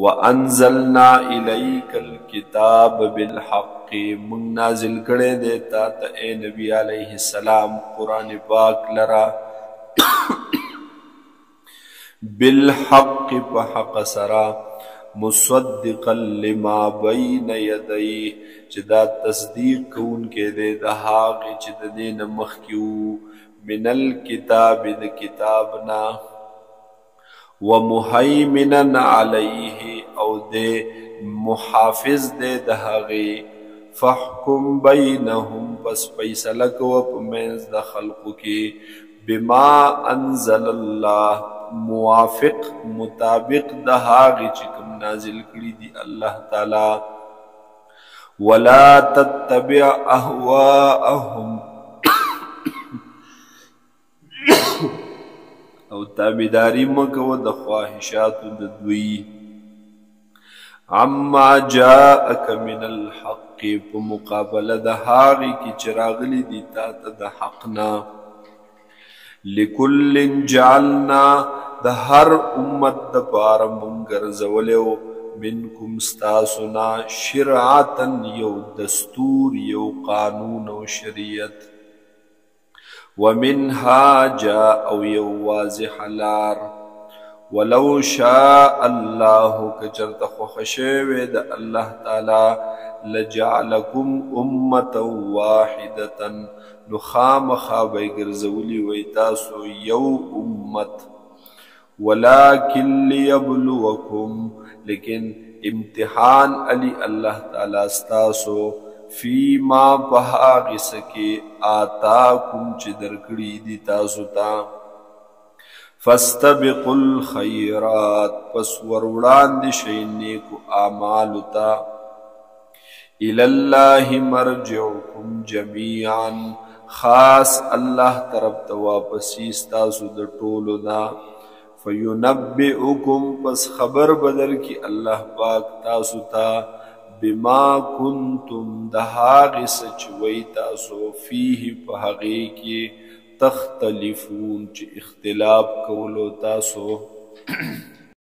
وانزلنا الیک الکتاب بالحق من نازل کړي دیتا ته اے نبی علیہ السلام قرآن پاک لرا بالحق پحق سرا مصدقا لما بین یدیه چې دا تصدیق کون کې دے د هغه چې د دین مخکیو من الکتاب د کتابنا ومهیمنا علیه او دے محافظ دے د هغه فحکم بینهم پس فیصله کو په منځ د خلقو کې بما انزل الله موافق مطابق د هغه چې کوم نازل کړي دي الله تعالی ولا تتبع اهواءهم او تابعداري مکو د خواهشاتو د دوی عما جاءك من الحق په مقابله د هغه کی چراغلی دي تا ته د حقنا لكل جعلنا د هر امت د پاره مونږ ګرځولیو منکم استاسنا شرعتا یو دستور یو قانون او شریعت ومنهاجا او یو واضح لار ولو شاء الله کچرت خوشوي د الله تعالی لجعلكم امه واحده نخام خابي ګرځولي وي تاسو یو امت ولكن ليبلوكم لیکن امتحان علی الله تعالی استاسو فیما بهاغ سکی آتاکم چې درکړي دي تاسو ته فاستبقوا الخيرات پس وروړاندې شئ نیکو اعمالو ته الى الله مرجعكم جميعا خاص الله طرف ته واپسی تاسو د ټولو نه فینبئکم پس خبر بدر کی الله پاک تاسو ته بما کنتم دهاغ سچوی تاسو فیه پهغی کی تختلفون چی اختلاف کولو تاسو